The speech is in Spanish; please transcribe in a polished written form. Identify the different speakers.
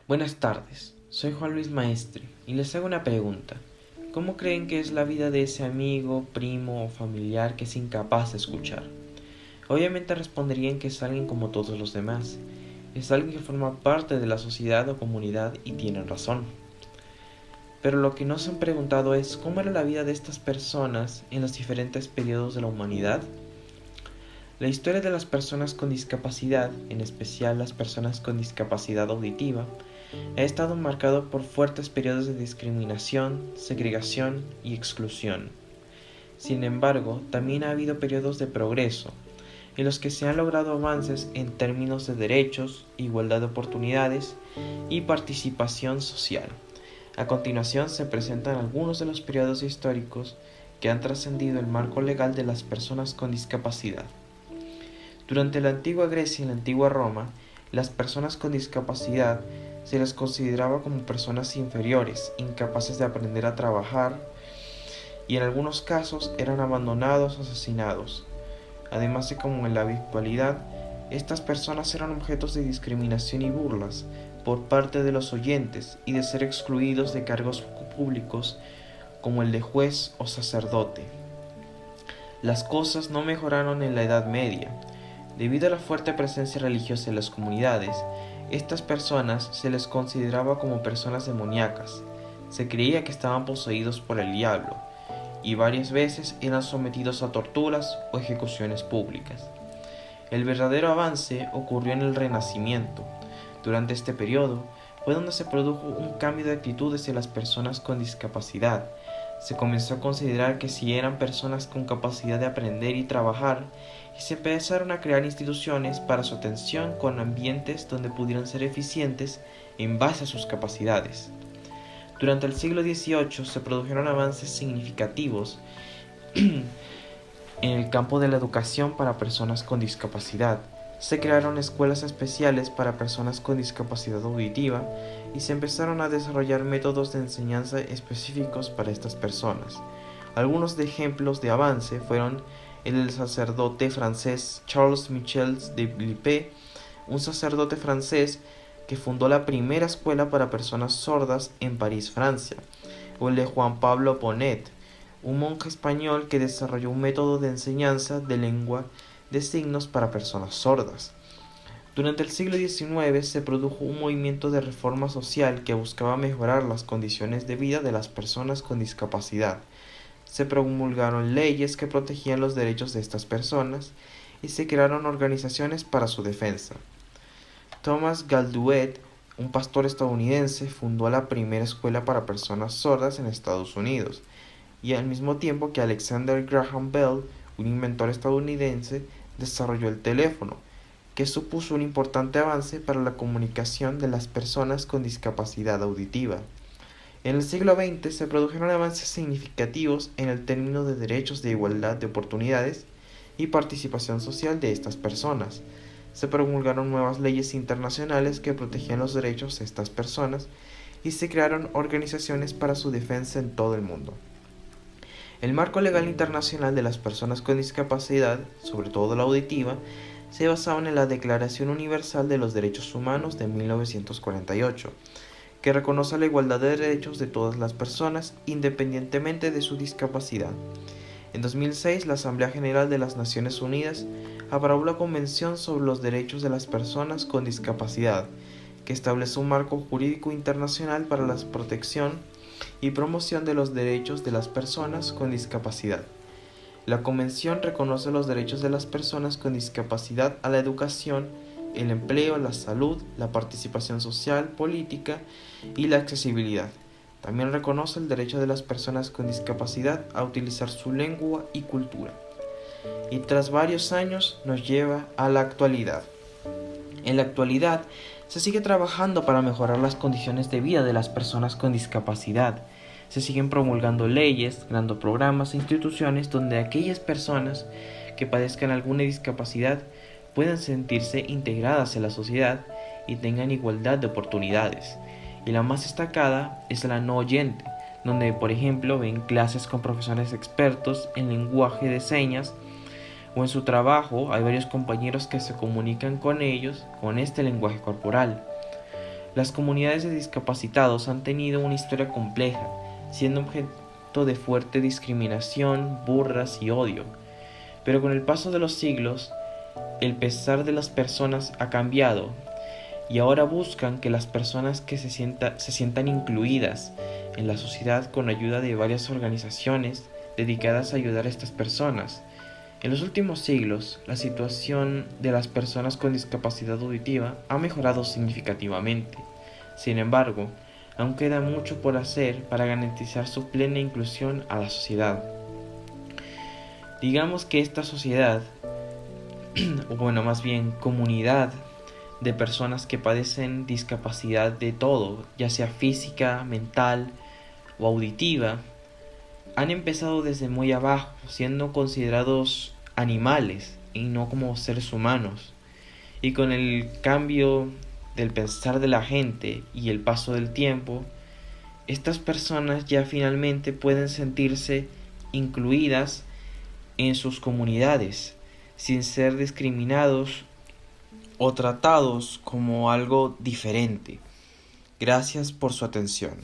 Speaker 1: Buenas tardes, soy Juan Luis Maestre y les hago una pregunta. ¿Cómo creen que es la vida de ese amigo, primo o familiar que es incapaz de escuchar? Obviamente responderían que es alguien como todos los demás. Es alguien que forma parte de la sociedad o comunidad y tienen razón. Pero lo que no se han preguntado es cómo era la vida de estas personas en los diferentes periodos de la humanidad. La historia de las personas con discapacidad, en especial las personas con discapacidad auditiva, ha estado marcado por fuertes periodos de discriminación, segregación y exclusión. Sin embargo, también ha habido periodos de progreso, en los que se han logrado avances en términos de derechos, igualdad de oportunidades y participación social. A continuación se presentan algunos de los periodos históricos que han trascendido el marco legal de las personas con discapacidad. Durante la antigua Grecia y la antigua Roma, las personas con discapacidad se les consideraba como personas inferiores, incapaces de aprender a trabajar, y en algunos casos eran abandonados o asesinados. Además de como en la actualidad, estas personas eran objetos de discriminación y burlas por parte de los oyentes y de ser excluidos de cargos públicos como el de juez o sacerdote. Las cosas no mejoraron en la Edad Media. Debido a la fuerte presencia religiosa en las comunidades, estas personas se les consideraba como personas demoníacas. Se creía que estaban poseídos por el diablo y varias veces eran sometidos a torturas o ejecuciones públicas. El verdadero avance ocurrió en el Renacimiento. Durante este periodo fue donde se produjo un cambio de actitudes en las personas con discapacidad. Se comenzó a considerar que si eran personas con capacidad de aprender y trabajar, y se empezaron a crear instituciones para su atención con ambientes donde pudieran ser eficientes en base a sus capacidades. Durante el siglo XVIII se produjeron avances significativos en el campo de la educación para personas con discapacidad. Se crearon escuelas especiales para personas con discapacidad auditiva y se empezaron a desarrollar métodos de enseñanza específicos para estas personas. Algunos de ejemplos de avance fueron el del sacerdote francés Charles Michel de Lippe, un sacerdote francés que fundó la primera escuela para personas sordas en París, Francia, o el de Juan Pablo Bonet, un monje español que desarrolló un método de enseñanza de lengua de signos para personas sordas. Durante el siglo XIX se produjo un movimiento de reforma social que buscaba mejorar las condiciones de vida de las personas con discapacidad. Se promulgaron leyes que protegían los derechos de estas personas y se crearon organizaciones para su defensa. Thomas Galduet, un pastor estadounidense, fundó la primera escuela para personas sordas en Estados Unidos, y al mismo tiempo que Alexander Graham Bell, un inventor estadounidense, desarrolló el teléfono, que supuso un importante avance para la comunicación de las personas con discapacidad auditiva. En el siglo XX se produjeron avances significativos en el término de derechos de igualdad de oportunidades y participación social de estas personas. Se promulgaron nuevas leyes internacionales que protegían los derechos de estas personas y se crearon organizaciones para su defensa en todo el mundo. El marco legal internacional de las personas con discapacidad, sobre todo la auditiva, se basaba en la Declaración Universal de los Derechos Humanos de 1948, que reconoce la igualdad de derechos de todas las personas independientemente de su discapacidad. En 2006, la Asamblea General de las Naciones Unidas aprobó la Convención sobre los Derechos de las Personas con Discapacidad, que establece un marco jurídico internacional para la protección y promoción de los derechos de las personas con discapacidad. La Convención reconoce los derechos de las personas con discapacidad a la educación, el empleo, la salud, la participación social, política y la accesibilidad. También reconoce el derecho de las personas con discapacidad a utilizar su lengua y cultura. Y tras varios años nos lleva a la actualidad. En la actualidad se sigue trabajando para mejorar las condiciones de vida de las personas con discapacidad. Se siguen promulgando leyes, creando programas e instituciones donde aquellas personas que padezcan alguna discapacidad puedan sentirse integradas en la sociedad y tengan igualdad de oportunidades. Y la más destacada es la no oyente, donde por ejemplo ven clases con profesores expertos en lenguaje de señas, o en su trabajo hay varios compañeros que se comunican con ellos con este lenguaje corporal. Las comunidades de discapacitados han tenido una historia compleja, siendo objeto de fuerte discriminación, burlas y odio. Pero con el paso de los siglos, el pesar de las personas ha cambiado y ahora buscan que las personas que se sientan incluidas en la sociedad con ayuda de varias organizaciones dedicadas a ayudar a estas personas. En los últimos siglos, la situación de las personas con discapacidad auditiva ha mejorado significativamente. Sin embargo, aún queda mucho por hacer para garantizar su plena inclusión a la sociedad. Digamos que esta sociedad, o bueno, más bien comunidad de personas que padecen discapacidad de todo, ya sea física, mental o auditiva, han empezado desde muy abajo, siendo considerados animales y no como seres humanos. Y con el cambio del pensar de la gente y el paso del tiempo, estas personas ya finalmente pueden sentirse incluidas en sus comunidades, sin ser discriminados o tratados como algo diferente. Gracias por su atención.